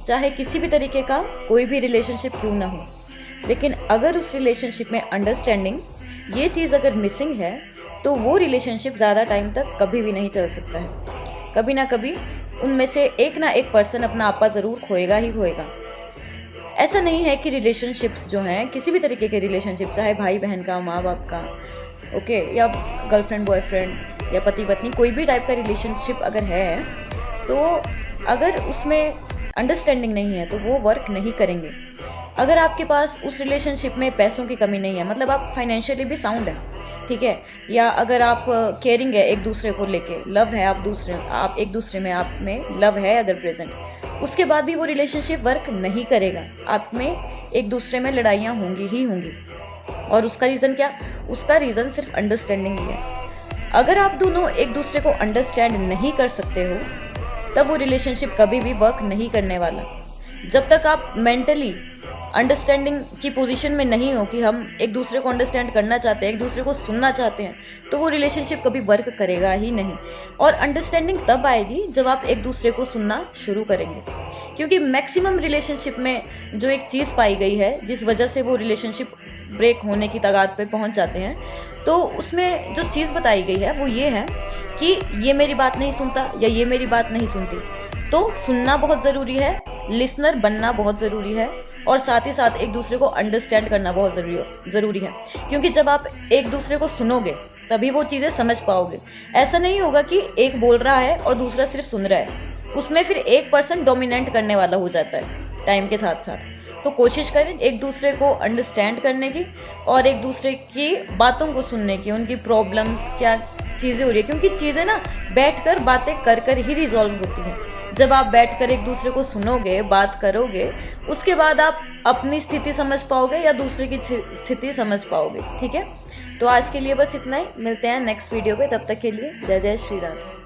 चाहे किसी भी तरीके का कोई भी रिलेशनशिप क्यों ना हो, लेकिन अगर उस रिलेशनशिप में अंडरस्टैंडिंग ये चीज़ अगर मिसिंग है तो वो रिलेशनशिप ज़्यादा टाइम तक कभी भी नहीं चल सकता है। कभी ना कभी उनमें से एक ना एक पर्सन अपना आपा ज़रूर खोएगा ही खोएगा। ऐसा नहीं है कि रिलेशनशिप्स जो हैं, किसी भी तरीके के रिलेशनशिप, चाहे भाई बहन का, माँ बाप का, ओके, या गर्लफ्रेंड बॉयफ्रेंड या पति पत्नी, कोई भी टाइप का रिलेशनशिप अगर है तो अगर उसमें अंडरस्टैंडिंग नहीं है तो वो वर्क नहीं करेंगे। अगर आपके पास उस रिलेशनशिप में पैसों की कमी नहीं है, मतलब आप फाइनेंशियली भी साउंड है, ठीक है, या अगर आप केयरिंग है एक दूसरे को लेके, लव है आप एक दूसरे में, आप में लव है अगर प्रेजेंट, उसके बाद भी वो रिलेशनशिप वर्क नहीं करेगा। आप में एक दूसरे में लड़ाइयाँ होंगी ही होंगी। और उसका रीज़न क्या? उसका रीज़न सिर्फ अंडरस्टैंडिंग ही है। अगर आप दोनों एक दूसरे को अंडरस्टैंड नहीं कर सकते हो तब वो रिलेशनशिप कभी भी वर्क नहीं करने वाला। जब तक आप मेंटली अंडरस्टैंडिंग की पोजीशन में नहीं हो कि हम एक दूसरे को अंडरस्टैंड करना चाहते हैं, एक दूसरे को सुनना चाहते हैं, तो वो रिलेशनशिप कभी वर्क करेगा ही नहीं। और अंडरस्टैंडिंग तब आएगी जब आप एक दूसरे को सुनना शुरू करेंगे। क्योंकि मैक्सिमम रिलेशनशिप में जो एक चीज़ पाई गई है जिस वजह से वो रिलेशनशिप ब्रेक होने की तादाद पे पहुंच जाते हैं, तो उसमें जो चीज़ बताई गई है वो ये है कि ये मेरी बात नहीं सुनता या ये मेरी बात नहीं सुनती। तो सुनना बहुत ज़रूरी है, लिसनर बनना बहुत ज़रूरी है, और साथ ही साथ एक दूसरे को अंडरस्टैंड करना बहुत ज़रूरी है। क्योंकि जब आप एक दूसरे को सुनोगे तभी वो चीज़ें समझ पाओगे। ऐसा नहीं होगा कि एक बोल रहा है और दूसरा सिर्फ सुन रहा है, उसमें फिर एक पर्सन डोमिनेंट करने वाला हो जाता है टाइम के साथ साथ। तो कोशिश करें एक दूसरे को अंडरस्टैंड करने की और एक दूसरे की बातों को सुनने की, उनकी प्रॉब्लम्स क्या चीज़ें हो रही है, क्योंकि चीज़ें ना बैठकर बातें कर कर ही रिजॉल्व होती हैं। जब आप बैठकर एक दूसरे को सुनोगे, बात करोगे, उसके बाद आप अपनी स्थिति समझ पाओगे या दूसरे की स्थिति समझ पाओगे। ठीक है, तो आज के लिए बस इतना ही। मिलते हैं नेक्स्ट वीडियो पे, तब तक के लिए जय जय श्री राधे।